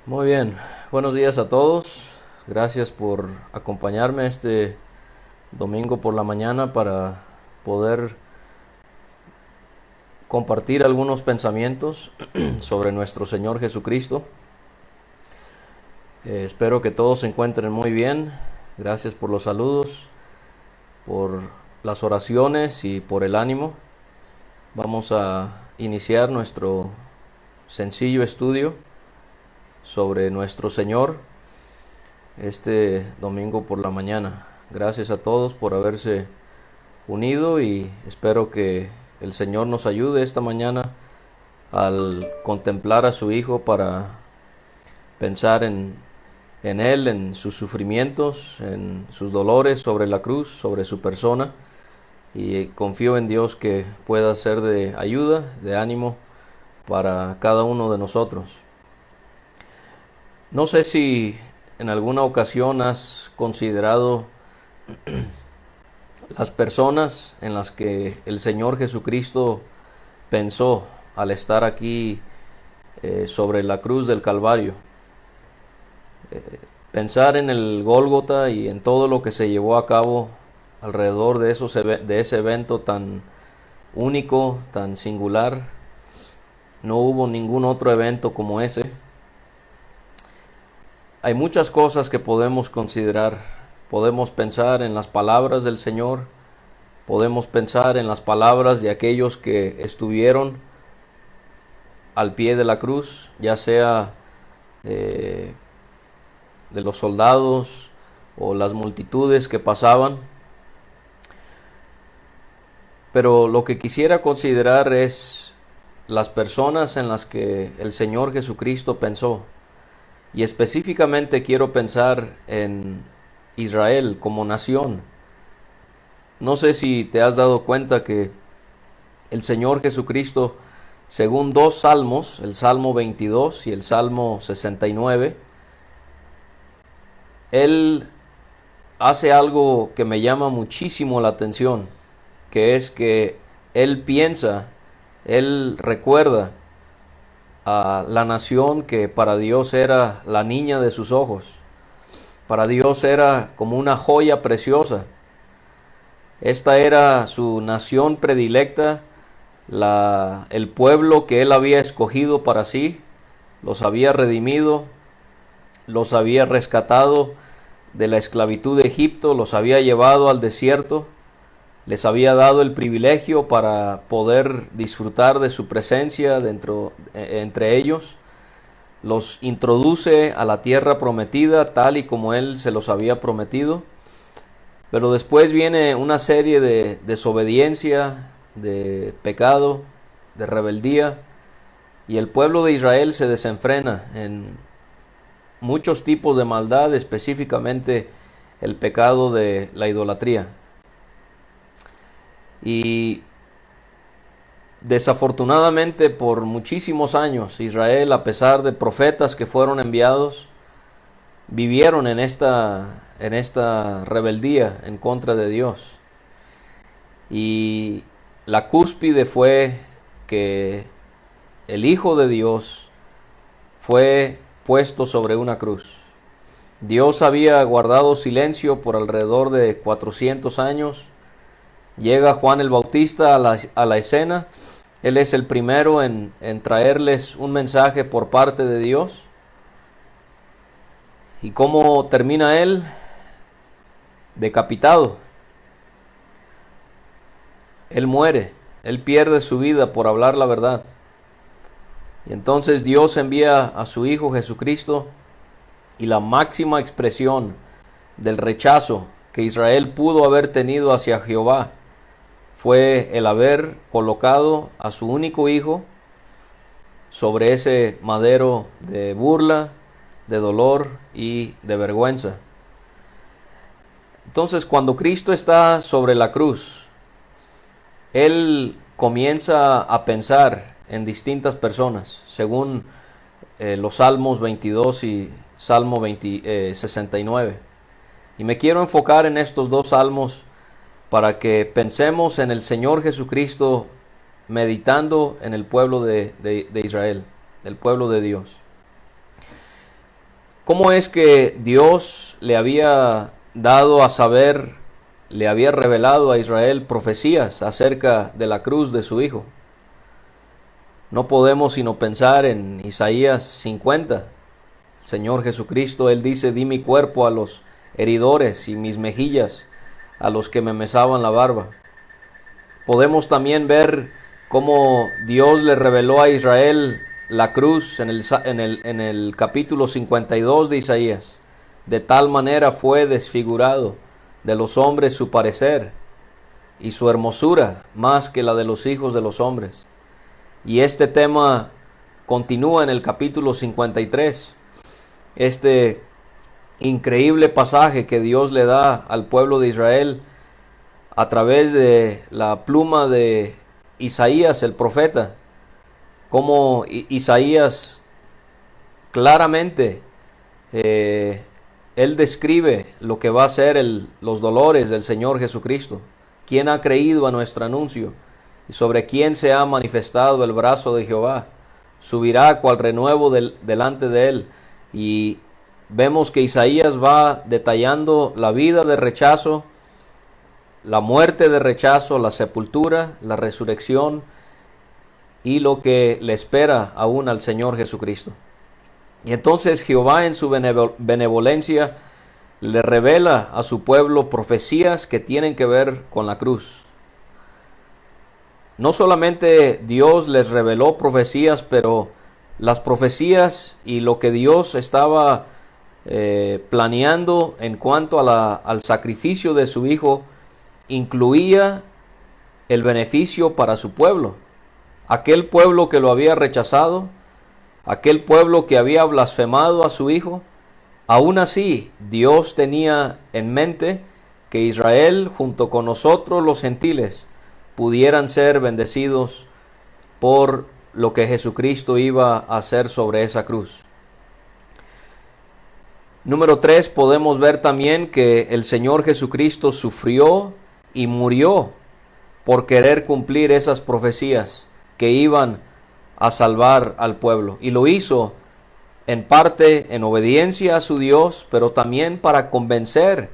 Muy bien, buenos días a todos. Gracias por acompañarme este domingo por la mañana para poder compartir algunos pensamientos sobre nuestro Señor Jesucristo. Espero que todos se encuentren muy bien. Gracias por los saludos, por las oraciones y por el ánimo. Vamos a iniciar nuestro sencillo estudio sobre nuestro Señor este domingo por la mañana. Gracias a todos por haberse unido y espero que el Señor nos ayude esta mañana al contemplar a su Hijo para pensar en Él, en sus sufrimientos, en sus dolores sobre la cruz, sobre su persona, y confío en Dios que pueda ser de ayuda, de ánimo para cada uno de nosotros. No sé si en alguna ocasión has considerado las personas en las que el Señor Jesucristo pensó al estar aquí sobre la cruz del Calvario. Pensar en el Gólgota y en todo lo que se llevó a cabo alrededor de ese evento tan único, tan singular. No hubo ningún otro evento como ese. Hay muchas cosas que podemos considerar. Podemos pensar en las palabras del Señor, podemos pensar en las palabras de aquellos que estuvieron al pie de la cruz, ya sea de los soldados o las multitudes que pasaban. Pero lo que quisiera considerar es las personas en las que el Señor Jesucristo pensó. Y específicamente quiero pensar en Israel como nación. No sé si te has dado cuenta que el Señor Jesucristo, según dos salmos, el Salmo 22 y el Salmo 69, Él hace algo que me llama muchísimo la atención, que es que Él piensa, Él recuerda a la nación que para Dios era la niña de sus ojos. Para Dios era como una joya preciosa. Esta era su nación predilecta, el pueblo que Él había escogido para sí, los había redimido, los había rescatado de la esclavitud de Egipto, los había llevado al desierto, les había dado el privilegio para poder disfrutar de su presencia entre ellos. Los introduce a la tierra prometida tal y como Él se los había prometido. Pero después viene una serie de desobediencia, de pecado, de rebeldía, y el pueblo de Israel se desenfrena en muchos tipos de maldad, específicamente el pecado de la idolatría. Y desafortunadamente por muchísimos años Israel, a pesar de profetas que fueron enviados, vivieron en esta rebeldía en contra de Dios. Y la cúspide fue que el Hijo de Dios fue puesto sobre una cruz. Dios había guardado silencio por alrededor de 400 años. Llega Juan el Bautista a la escena. Él es el primero en traerles un mensaje por parte de Dios. ¿Y cómo termina él? Decapitado. Él muere. Él pierde su vida por hablar la verdad. Y entonces Dios envía a su Hijo Jesucristo, y la máxima expresión del rechazo que Israel pudo haber tenido hacia Jehová fue el haber colocado a su único hijo sobre ese madero de burla, de dolor y de vergüenza. Entonces, cuando Cristo está sobre la cruz, Él comienza a pensar en distintas personas, según los Salmos 22 y Salmo 69. Y me quiero enfocar en estos dos salmos para que pensemos en el Señor Jesucristo meditando en el pueblo de Israel, el pueblo de Dios. ¿Cómo es que Dios le había dado a saber, le había revelado a Israel profecías acerca de la cruz de su Hijo? No podemos sino pensar en Isaías 50. El Señor Jesucristo, Él dice: di mi cuerpo a los heridores y mis mejillas a los que me mesaban la barba. Podemos también ver cómo Dios le reveló a Israel la cruz en el capítulo 52 de Isaías. De tal manera fue desfigurado de los hombres su parecer, y su hermosura más que la de los hijos de los hombres. Y este tema continúa en el capítulo 53. Este increíble pasaje que Dios le da al pueblo de Israel a través de la pluma de Isaías el profeta, como Isaías claramente él describe lo que va a ser los dolores del Señor Jesucristo, quién ha creído a nuestro anuncio y sobre quién se ha manifestado el brazo de Jehová. Subirá cual renuevo delante de él. Y vemos que Isaías va detallando la vida de rechazo, la muerte de rechazo, la sepultura, la resurrección y lo que le espera aún al Señor Jesucristo. Y entonces Jehová en su benevolencia le revela a su pueblo profecías que tienen que ver con la cruz. No solamente Dios les reveló profecías, pero las profecías y lo que Dios estaba planeando en cuanto al sacrificio de su Hijo incluía el beneficio para su pueblo. Aquel pueblo que lo había rechazado, aquel pueblo que había blasfemado a su Hijo, aún así Dios tenía en mente que Israel junto con nosotros los gentiles pudieran ser bendecidos por lo que Jesucristo iba a hacer sobre esa cruz. Número 3, podemos ver también que el Señor Jesucristo sufrió y murió por querer cumplir esas profecías que iban a salvar al pueblo. Y lo hizo en parte en obediencia a su Dios, pero también para convencer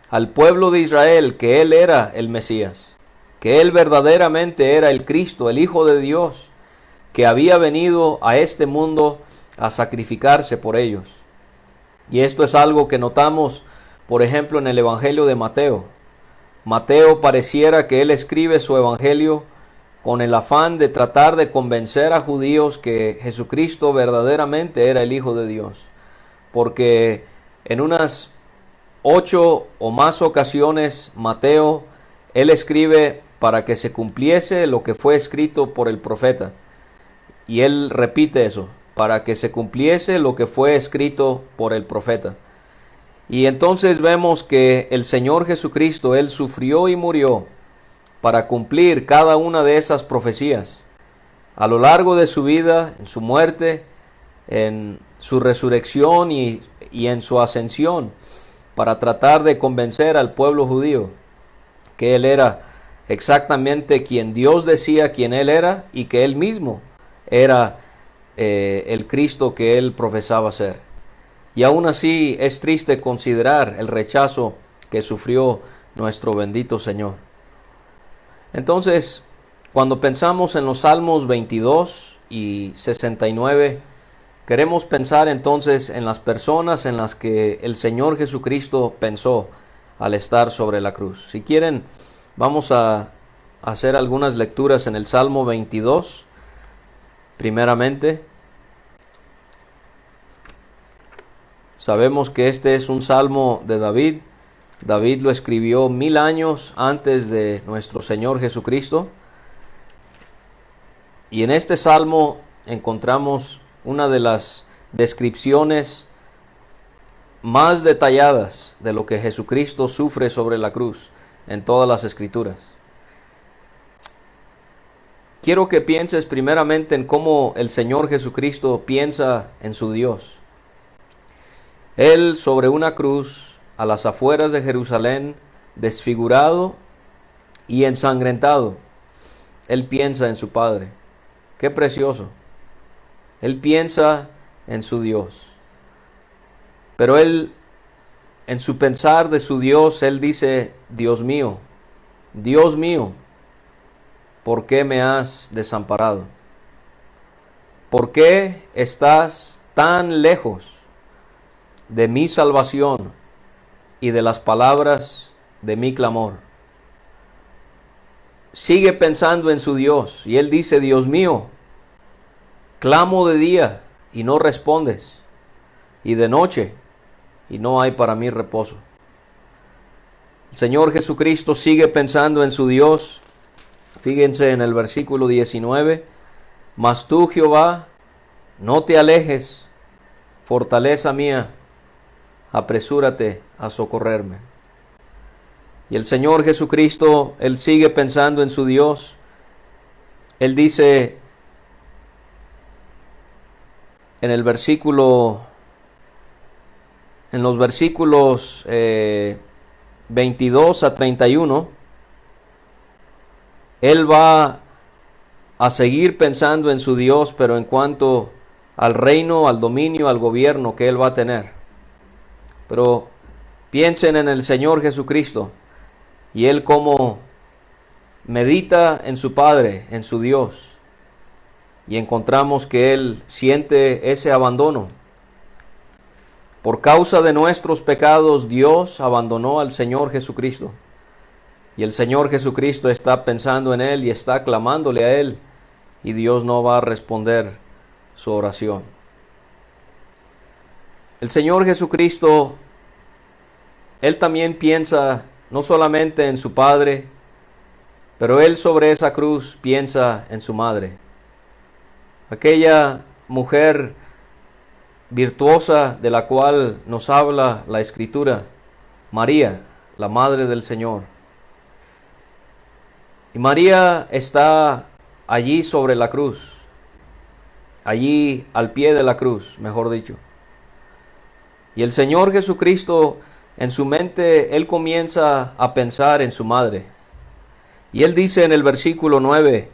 al pueblo de Israel que Él era el Mesías, que Él verdaderamente era el Cristo, el Hijo de Dios, que había venido a este mundo a sacrificarse por ellos. Y esto es algo que notamos, por ejemplo, en el Evangelio de Mateo. Mateo pareciera que él escribe su Evangelio con el afán de tratar de convencer a judíos que Jesucristo verdaderamente era el Hijo de Dios. Porque en unas 8 o más ocasiones Mateo, él escribe para que se cumpliese lo que fue escrito por el profeta. Y él repite eso, para que se cumpliese lo que fue escrito por el profeta. Y entonces vemos que el Señor Jesucristo, Él sufrió y murió para cumplir cada una de esas profecías. A lo largo de su vida, en su muerte, en su resurrección y en su ascensión, para tratar de convencer al pueblo judío que Él era exactamente quien Dios decía quien Él era y que Él mismo era el Cristo que Él profesaba ser. Y aún así es triste considerar el rechazo que sufrió nuestro bendito Señor. Entonces, cuando pensamos en los Salmos 22 y 69, queremos pensar entonces en las personas en las que el Señor Jesucristo pensó al estar sobre la cruz. Si quieren, vamos a hacer algunas lecturas en el Salmo 22, primeramente. Sabemos que este es un salmo de David. David lo escribió 1000 años antes de nuestro Señor Jesucristo. Y en este salmo encontramos una de las descripciones más detalladas de lo que Jesucristo sufre sobre la cruz en todas las Escrituras. Quiero que pienses primeramente en cómo el Señor Jesucristo piensa en su Dios. Él sobre una cruz a las afueras de Jerusalén, desfigurado y ensangrentado, Él piensa en su Padre. ¡Qué precioso! Él piensa en su Dios. Pero él, en su pensar de su Dios, él dice, Dios mío, ¿por qué me has desamparado? ¿Por qué estás tan lejos de mi salvación y de las palabras de mi clamor? Sigue pensando en su Dios y él dice, Dios mío, clamo de día y no respondes, y de noche y no hay para mí reposo. El Señor Jesucristo sigue pensando en su Dios. Fíjense en el versículo 19, mas tú, Jehová, no te alejes, fortaleza mía, apresúrate a socorrerme. Y el Señor Jesucristo, Él sigue pensando en su Dios. Él dice en el versículo, en los versículos 22 a 31, Él va a seguir pensando en su Dios, pero en cuanto al reino, al dominio, al gobierno que Él va a tener. Pero piensen en el Señor Jesucristo y Él como medita en su Padre, en su Dios, y encontramos que Él siente ese abandono. Por causa de nuestros pecados, Dios abandonó al Señor Jesucristo. Y el Señor Jesucristo está pensando en Él y está clamándole a Él. Y Dios no va a responder su oración. El Señor Jesucristo, Él también piensa no solamente en su Padre, pero Él sobre esa cruz piensa en su madre. Aquella mujer virtuosa de la cual nos habla la Escritura, María, la Madre del Señor. Y María está allí sobre la cruz, allí al pie de la cruz, mejor dicho. Y el Señor Jesucristo, en su mente, Él comienza a pensar en su madre. Y Él dice en el versículo 9,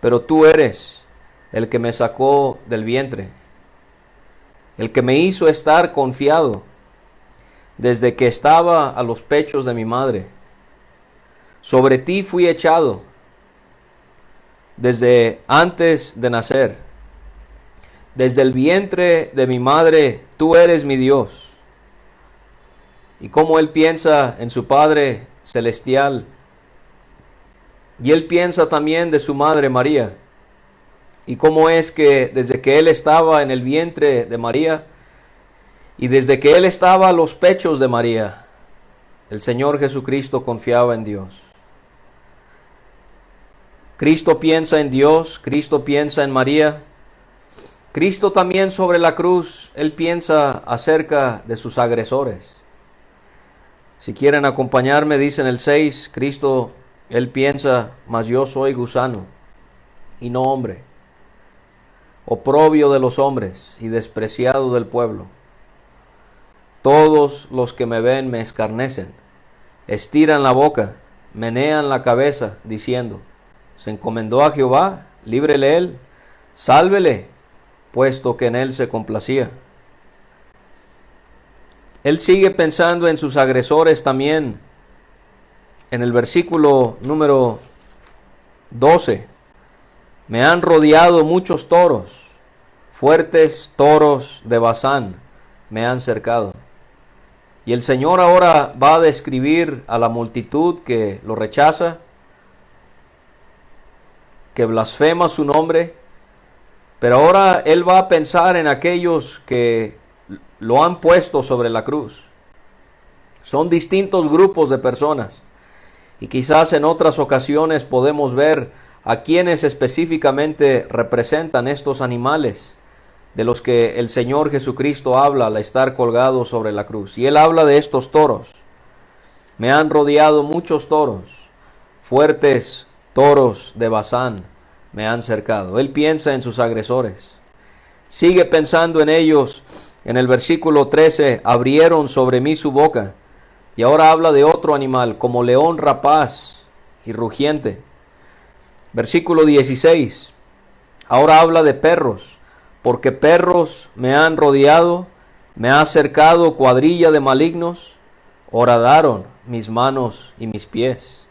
pero tú eres el que me sacó del vientre, el que me hizo estar confiado desde que estaba a los pechos de mi madre. Sobre ti fui echado desde antes de nacer. Desde el vientre de mi madre, tú eres mi Dios. Y cómo Él piensa en su Padre celestial. Y Él piensa también de su madre María. Y cómo es que desde que Él estaba en el vientre de María y desde que Él estaba a los pechos de María, el Señor Jesucristo confiaba en Dios. Cristo piensa en Dios, Cristo piensa en María. Cristo también sobre la cruz, Él piensa acerca de sus agresores. Si quieren acompañarme, dice en el 6, Cristo, Él piensa, mas yo soy gusano y no hombre, oprobio de los hombres y despreciado del pueblo. Todos los que me ven me escarnecen, estiran la boca, menean la cabeza, diciendo, se encomendó a Jehová, líbrele él, sálvele, puesto que en él se complacía. Él sigue pensando en sus agresores también. En el versículo número 12, me han rodeado muchos toros, fuertes toros de Basán me han cercado. Y el Señor ahora va a describir a la multitud que lo rechaza, que blasfema su nombre, pero ahora Él va a pensar en aquellos que lo han puesto sobre la cruz. Son distintos grupos de personas. Y quizás en otras ocasiones podemos ver a quienes específicamente representan estos animales de los que el Señor Jesucristo habla al estar colgado sobre la cruz. Y Él habla de estos toros. Me han rodeado muchos toros, fuertes toros de Basán me han cercado. Él piensa en sus agresores. Sigue pensando en ellos. En el versículo 13, abrieron sobre mí su boca. Y ahora habla de otro animal, como león rapaz y rugiente. Versículo 16. Ahora habla de perros, porque perros me han rodeado Me ha cercado cuadrilla de malignos, horadaron mis manos y mis pies.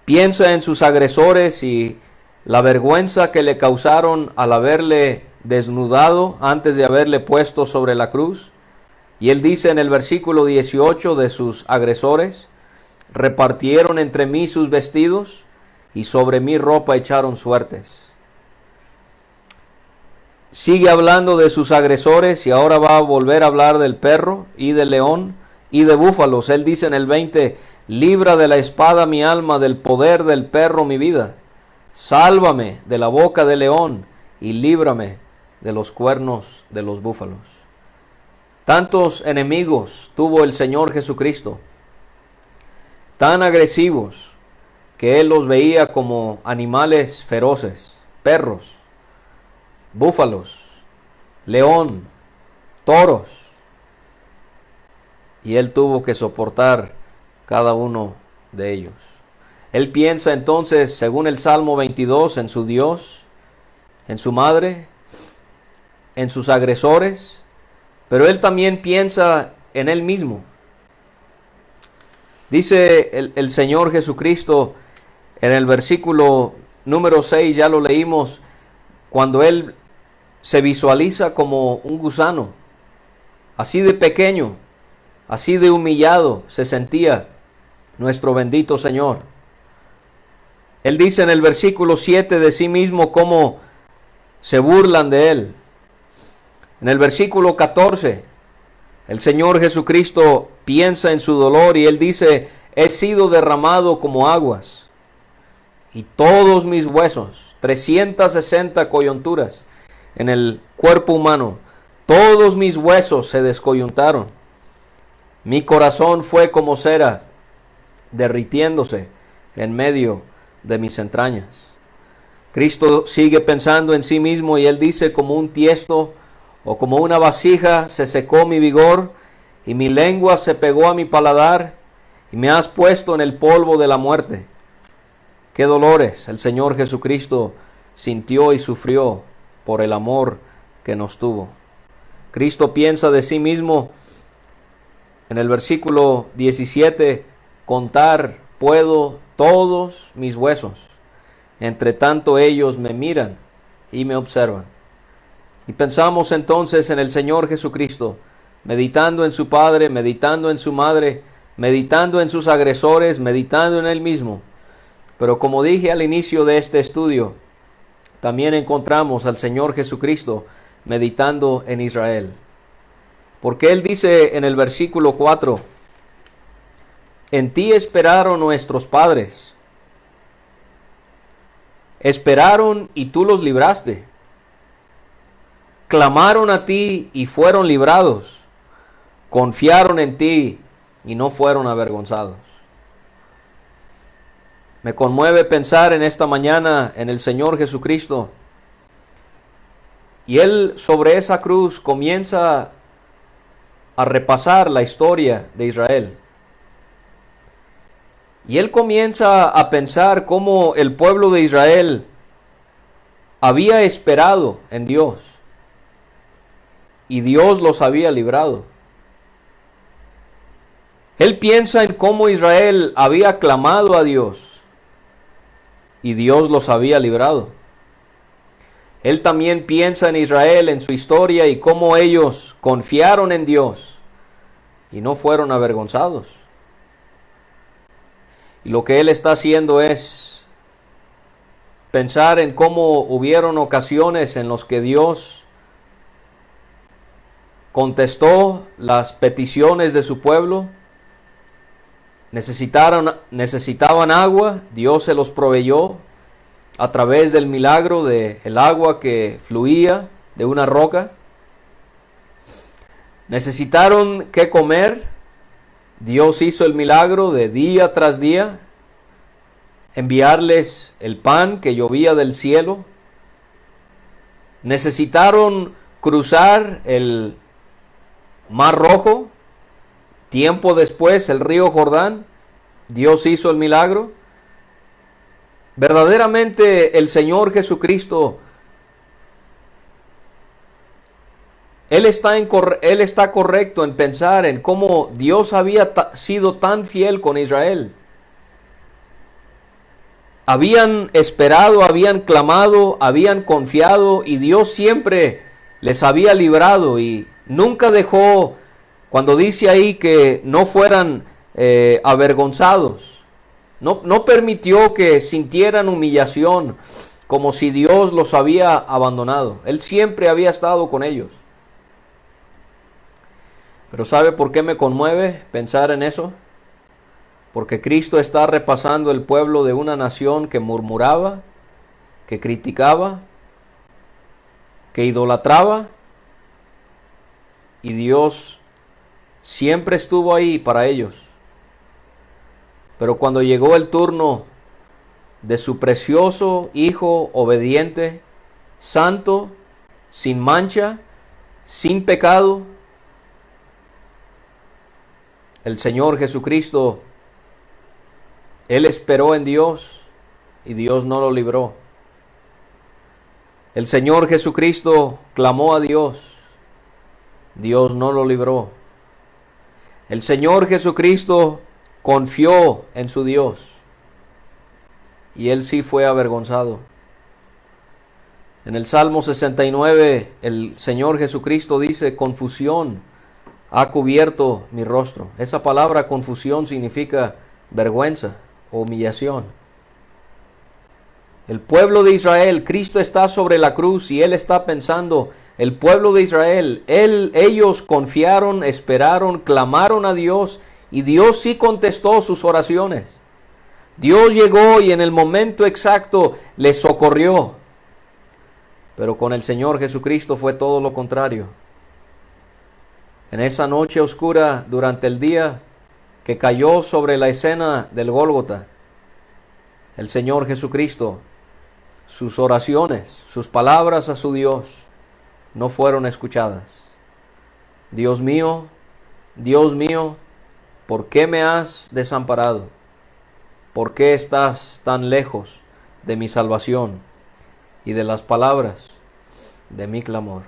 Piensa en sus agresores y la vergüenza que le causaron al haberle desnudado antes de haberle puesto sobre la cruz. Y él dice en el versículo 18 de sus agresores: repartieron entre mí sus vestidos y sobre mi ropa echaron suertes. Sigue hablando de sus agresores y ahora va a volver a hablar del perro y del león y de búfalos. Él dice en el 20: libra de la espada mi alma, del poder del perro mi vida. Sálvame de la boca del león y líbrame de los cuernos de los búfalos. Tantos enemigos tuvo el Señor Jesucristo, tan agresivos que Él los veía como animales feroces, perros, búfalos, león, toros, y Él tuvo que soportar cada uno de ellos. Él piensa entonces, según el Salmo 22, en su Dios, en su madre, en sus agresores, pero Él también piensa en Él mismo. Dice el Señor Jesucristo en el versículo número 6, ya lo leímos, cuando Él se visualiza como un gusano, así de pequeño, así de humillado se sentía nuestro bendito Señor. Él dice en el versículo 7 de sí mismo cómo se burlan de Él. En el versículo 14, el Señor Jesucristo piensa en su dolor y Él dice: he sido derramado como aguas, y todos mis huesos, 360 coyunturas en el cuerpo humano, todos mis huesos se descoyuntaron. Mi corazón fue como cera, derritiéndose en medio de mis entrañas. Cristo sigue pensando en sí mismo y Él dice: como un tiesto o como una vasija se secó mi vigor, y mi lengua se pegó a mi paladar, y me has puesto en el polvo de la muerte. Qué dolores el Señor Jesucristo sintió y sufrió por el amor que nos tuvo. Cristo piensa de sí mismo en el versículo 17: contar puedo todos mis huesos, entre tanto ellos me miran y me observan. Y pensamos entonces en el Señor Jesucristo, meditando en su Padre, meditando en su Madre, meditando en sus agresores, meditando en Él mismo. Pero como dije al inicio de este estudio, también encontramos al Señor Jesucristo meditando en Israel. Porque Él dice en el versículo 4: en ti esperaron nuestros padres. Esperaron y tú los libraste. Clamaron a ti y fueron librados. Confiaron en ti y no fueron avergonzados. Me conmueve pensar en esta mañana en el Señor Jesucristo. Y Él sobre esa cruz comienza a repasar la historia de Israel. Y Él comienza a pensar cómo el pueblo de Israel había esperado en Dios. Y Dios los había librado. Él piensa en cómo Israel había clamado a Dios y Dios los había librado. Él también piensa en Israel, en su historia y cómo ellos confiaron en Dios y no fueron avergonzados. Y lo que Él está haciendo es pensar en cómo hubieron ocasiones en las que Dios contestó las peticiones de su pueblo. Necesitaban agua, Dios se los proveyó a través del milagro del agua que fluía de una roca. Necesitaron qué comer, Dios hizo el milagro de día tras día enviarles el pan que llovía del cielo. Necesitaron cruzar el Mar Rojo. Tiempo después, el río Jordán, Dios hizo el milagro. Verdaderamente el Señor Jesucristo él está correcto en pensar en cómo Dios había sido tan fiel con Israel. Habían esperado, habían clamado, habían confiado y Dios siempre les había librado y nunca dejó, cuando dice ahí que no fueran avergonzados, no permitió que sintieran humillación como si Dios los había abandonado. Él siempre había estado con ellos. Pero ¿sabe por qué me conmueve pensar en eso? Porque Cristo está repasando el pueblo de una nación que murmuraba, que criticaba, que idolatraba, y Dios siempre estuvo ahí para ellos. Pero cuando llegó el turno de su precioso Hijo obediente, santo, sin mancha, sin pecado, el Señor Jesucristo, Él esperó en Dios y Dios no lo libró. El Señor Jesucristo clamó a Dios, Dios no lo libró. El Señor Jesucristo confió en su Dios y Él sí fue avergonzado. En el Salmo 69, el Señor Jesucristo dice: confusión ha cubierto mi rostro. Esa palabra confusión significa vergüenza o humillación. El pueblo de Israel, Cristo está sobre la cruz y Él está pensando, el pueblo de Israel, ellos confiaron, esperaron, clamaron a Dios y Dios sí contestó sus oraciones. Dios llegó y en el momento exacto les socorrió. Pero con el Señor Jesucristo fue todo lo contrario. En esa noche oscura durante el día que cayó sobre la escena del Gólgota, el Señor Jesucristo, sus oraciones, sus palabras a su Dios no fueron escuchadas. Dios mío, ¿por qué me has desamparado? ¿Por qué estás tan lejos de mi salvación y de las palabras de mi clamor?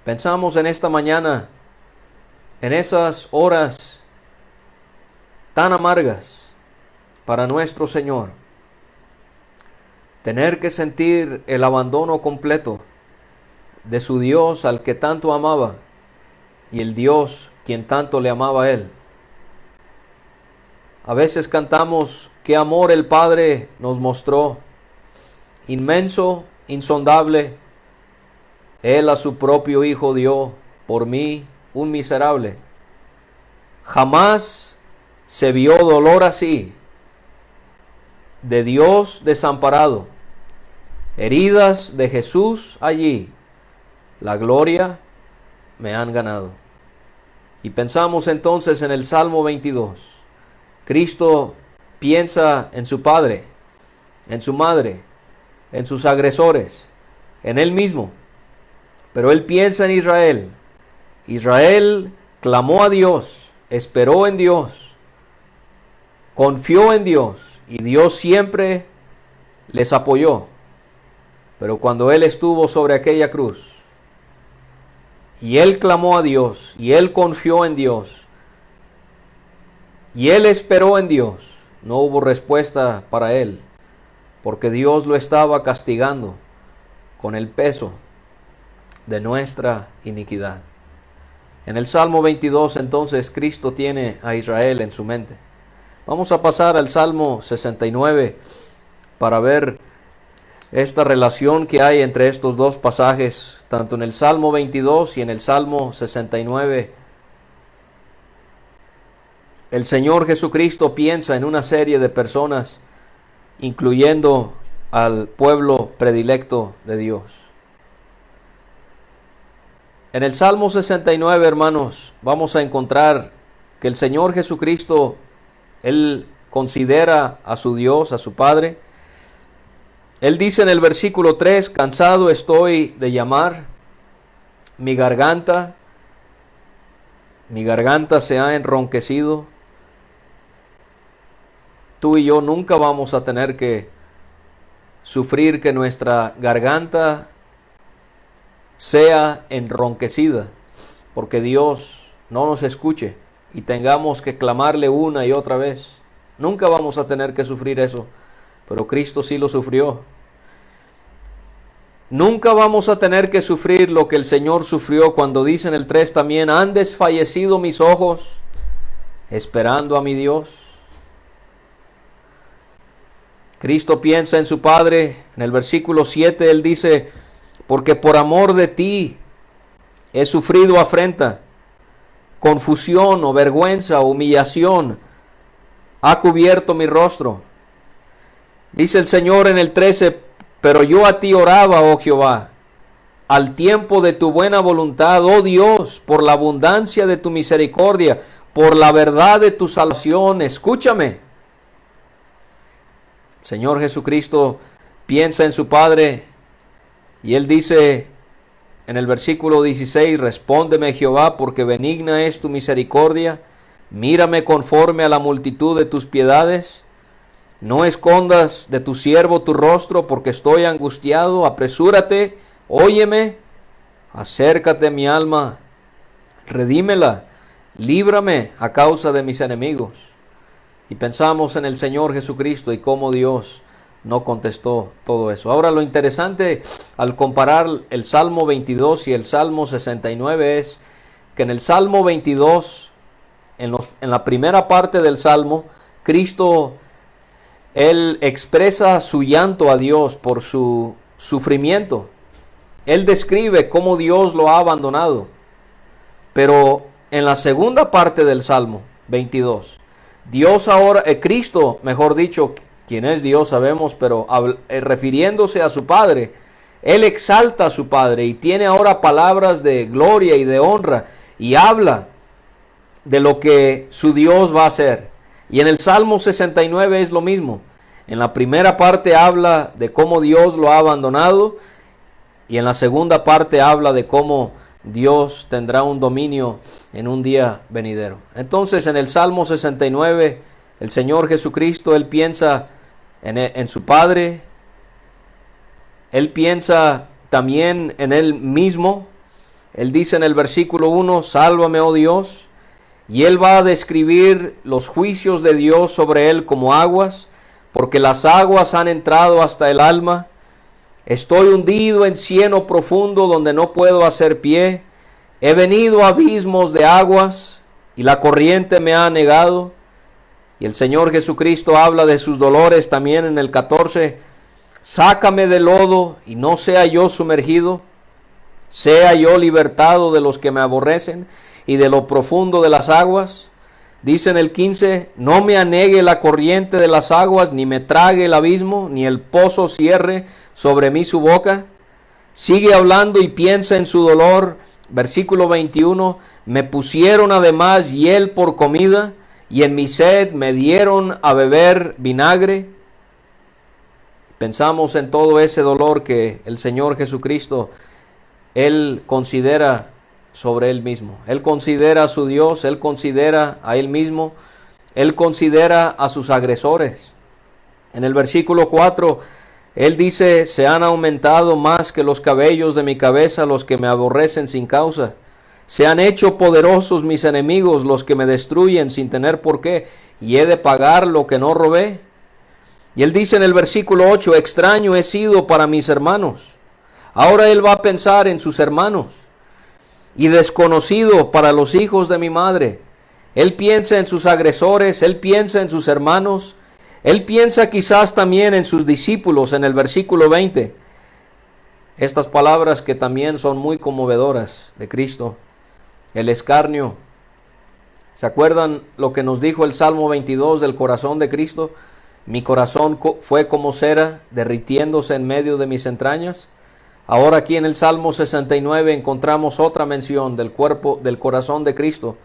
Pensamos en esta mañana, en esas horas tan amargas para nuestro Señor, tener que sentir el abandono completo de su Dios al que tanto amaba y el Dios quien tanto le amaba a Él. A veces cantamos: qué amor el Padre nos mostró, inmenso, insondable, Él a su propio Hijo dio por mí, un miserable. Jamás se vio dolor así, de Dios desamparado. Heridas de Jesús allí, la gloria me han ganado. Y pensamos entonces en el Salmo 22. Cristo piensa en su Padre, en su Madre, en sus agresores, en Él mismo. Pero Él piensa en Israel. Israel clamó a Dios, esperó en Dios, confió en Dios y Dios siempre les apoyó. Pero cuando Él estuvo sobre aquella cruz y Él clamó a Dios y Él confió en Dios y Él esperó en Dios, no hubo respuesta para Él, porque Dios lo estaba castigando con el peso de nuestra iniquidad. En el Salmo 22 entonces Cristo tiene a Israel en su mente. Vamos a pasar al Salmo 69 para ver esta relación que hay entre estos dos pasajes, tanto en el Salmo 22 y en el Salmo 69. El Señor Jesucristo piensa en una serie de personas, incluyendo al pueblo predilecto de Dios. En el Salmo 69, hermanos, vamos a encontrar que el Señor Jesucristo, Él considera a su Dios, a su Padre. Él dice en el versículo 3, cansado estoy de llamar, mi garganta se ha enronquecido. Tú y yo nunca vamos a tener que sufrir que nuestra garganta sea enronquecida, porque Dios no nos escuche y tengamos que clamarle una y otra vez. Nunca vamos a tener que sufrir eso, pero Cristo sí lo sufrió. Nunca vamos a tener que sufrir lo que el Señor sufrió cuando dice en el 3 también: han desfallecido mis ojos esperando a mi Dios. Cristo piensa en su Padre. En el versículo 7 Él dice: porque por amor de ti he sufrido afrenta, confusión o vergüenza o humillación ha cubierto mi rostro. Dice el Señor en el 13: pero yo a ti oraba, oh Jehová, al tiempo de tu buena voluntad, oh Dios, por la abundancia de tu misericordia, por la verdad de tu salvación, escúchame. El Señor Jesucristo piensa en su Padre y Él dice en el versículo 16: respóndeme, Jehová, porque benigna es tu misericordia, mírame conforme a la multitud de tus piedades. No escondas de tu siervo tu rostro, porque estoy angustiado. Apresúrate, óyeme, acércate mi alma, redímela, líbrame a causa de mis enemigos. Y pensamos en el Señor Jesucristo y cómo Dios no contestó todo eso. Ahora, lo interesante al comparar el Salmo 22 y el Salmo 69 es que en el Salmo 22, en la primera parte del Salmo, Cristo, Él expresa su llanto a Dios por su sufrimiento. Él describe cómo Dios lo ha abandonado. Pero en la segunda parte del Salmo 22, Cristo, mejor dicho, quien es Dios sabemos, pero refiriéndose a su Padre, Él exalta a su Padre y tiene ahora palabras de gloria y de honra y habla de lo que su Dios va a hacer. Y en el Salmo 69 es lo mismo. En la primera parte habla de cómo Dios lo ha abandonado y en la segunda parte habla de cómo Dios tendrá un dominio en un día venidero. Entonces, en el Salmo 69, el Señor Jesucristo, Él piensa en su Padre, Él piensa también en Él mismo. Él dice en el versículo 1, sálvame, oh Dios. Y Él va a describir los juicios de Dios sobre Él como aguas, porque las aguas han entrado hasta el alma. Estoy hundido en cieno profundo donde no puedo hacer pie. He venido a abismos de aguas y la corriente me ha anegado. Y el Señor Jesucristo habla de sus dolores también en el 14. Sácame del lodo y no sea yo sumergido. Sea yo libertado de los que me aborrecen y de lo profundo de las aguas. Dice en el 15, no me anegue la corriente de las aguas, ni me trague el abismo, ni el pozo cierre sobre mí su boca. Sigue hablando y piensa en su dolor. Versículo 21, me pusieron además hiel por comida, y en mi sed me dieron a beber vinagre. Pensamos en todo ese dolor que el Señor Jesucristo, Él considera sobre Él mismo. Él considera a su Dios, Él considera a Él mismo, Él considera a sus agresores. En el versículo 4, Él dice, se han aumentado más que los cabellos de mi cabeza los que me aborrecen sin causa. Se han hecho poderosos mis enemigos, los que me destruyen sin tener por qué, y he de pagar lo que no robé. Y Él dice en el versículo 8, extraño he sido para mis hermanos. Ahora Él va a pensar en sus hermanos. Y desconocido para los hijos de mi madre. Él piensa en sus agresores, Él piensa en sus hermanos, Él piensa quizás también en sus discípulos en el versículo 20. Estas palabras que también son muy conmovedoras de Cristo. El escarnio. ¿Se acuerdan lo que nos dijo el Salmo 22 del corazón de Cristo? Mi corazón fue como cera derritiéndose en medio de mis entrañas. Ahora aquí en el Salmo 69 encontramos otra mención del cuerpo, del corazón de Cristo.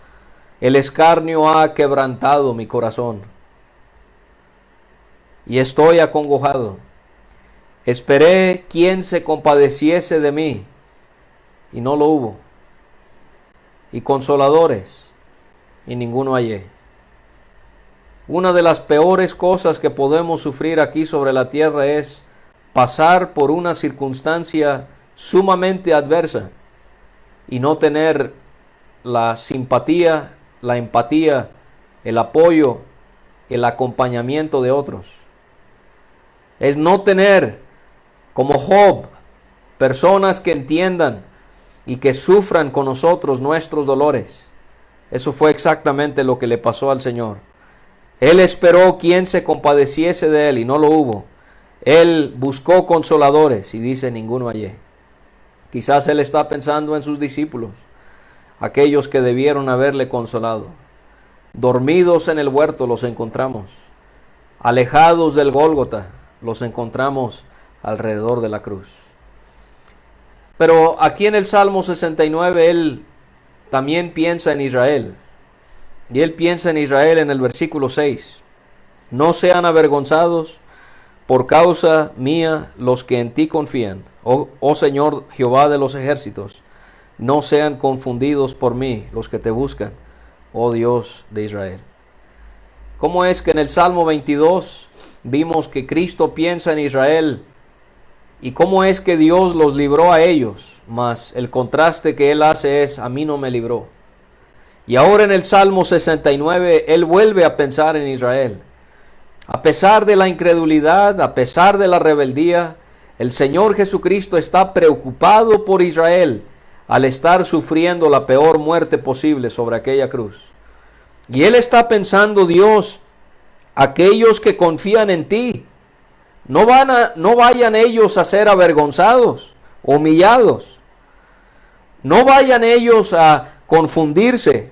El escarnio ha quebrantado mi corazón y estoy acongojado. Esperé quien se compadeciese de mí y no lo hubo. Y consoladores y ninguno hallé. Una de las peores cosas que podemos sufrir aquí sobre la tierra es pasar por una circunstancia sumamente adversa y no tener la simpatía, la empatía, el apoyo, el acompañamiento de otros. Es no tener, como Job, personas que entiendan y que sufran con nosotros nuestros dolores. Eso fue exactamente lo que le pasó al Señor. Él esperó quien se compadeciese de él y no lo hubo. Él buscó consoladores y dice: ninguno hallé. Quizás él está pensando en sus discípulos, aquellos que debieron haberle consolado. Dormidos en el huerto los encontramos, alejados del Gólgota los encontramos alrededor de la cruz. Pero aquí en el Salmo 69 él también piensa en Israel. Y él piensa en Israel en el versículo 6. No sean avergonzados por causa mía los que en ti confían. Oh Señor Jehová de los ejércitos, no sean confundidos por mí los que te buscan, oh Dios de Israel. ¿Cómo es que en el Salmo 22 vimos que Cristo piensa en Israel? ¿Y cómo es que Dios los libró a ellos? Mas el contraste que él hace es: a mí no me libró. Y ahora en el Salmo 69, él vuelve a pensar en Israel. A pesar de la incredulidad, a pesar de la rebeldía, el Señor Jesucristo está preocupado por Israel al estar sufriendo la peor muerte posible sobre aquella cruz. Y él está pensando: Dios, aquellos que confían en ti, no vayan ellos a ser avergonzados, humillados. No vayan ellos a confundirse.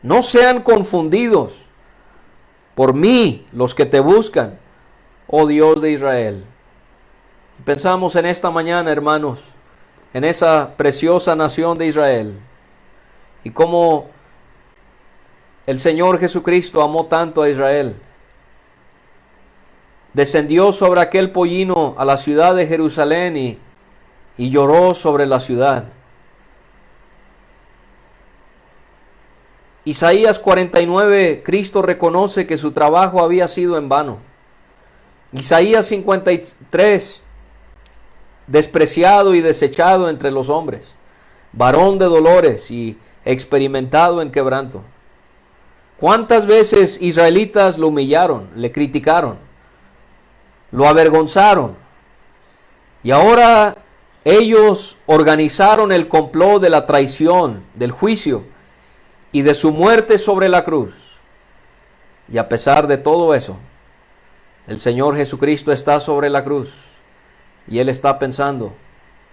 No sean confundidos por mí los que te buscan, oh Dios de Israel. Pensamos en esta mañana, hermanos, en esa preciosa nación de Israel y cómo el Señor Jesucristo amó tanto a Israel. Descendió sobre aquel pollino a la ciudad de Jerusalén y lloró sobre la ciudad. Isaías 49, Cristo reconoce que su trabajo había sido en vano. Isaías 53, despreciado y desechado entre los hombres, varón de dolores y experimentado en quebranto. ¿Cuántas veces israelitas lo humillaron, le criticaron, lo avergonzaron? Y ahora ellos organizaron el complot de la traición, del juicio y de su muerte sobre la cruz. Y a pesar de todo eso, el Señor Jesucristo está sobre la cruz y Él está pensando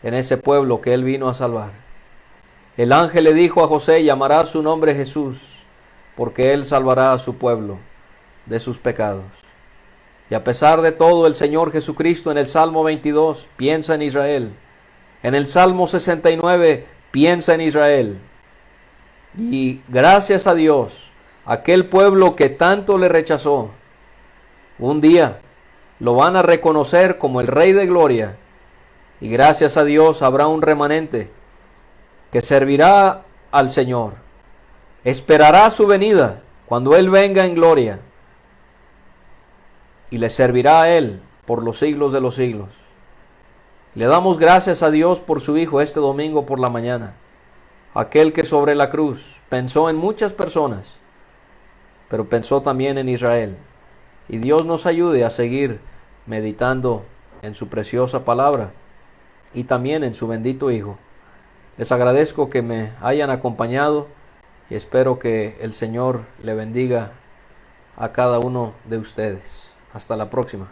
en ese pueblo que Él vino a salvar. El ángel le dijo a José: llamará su nombre Jesús, porque Él salvará a su pueblo de sus pecados. Y a pesar de todo, el Señor Jesucristo en el Salmo 22 piensa en Israel. En el Salmo 69 piensa en Israel. Y gracias a Dios, aquel pueblo que tanto le rechazó, un día lo van a reconocer como el Rey de Gloria. Y gracias a Dios habrá un remanente que servirá al Señor. Esperará su venida cuando Él venga en gloria. Y le servirá a Él por los siglos de los siglos. Le damos gracias a Dios por su Hijo este domingo por la mañana. Aquel que sobre la cruz pensó en muchas personas, pero pensó también en Israel. Y Dios nos ayude a seguir meditando en su preciosa palabra y también en su bendito Hijo. Les agradezco que me hayan acompañado y espero que el Señor le bendiga a cada uno de ustedes. Hasta la próxima.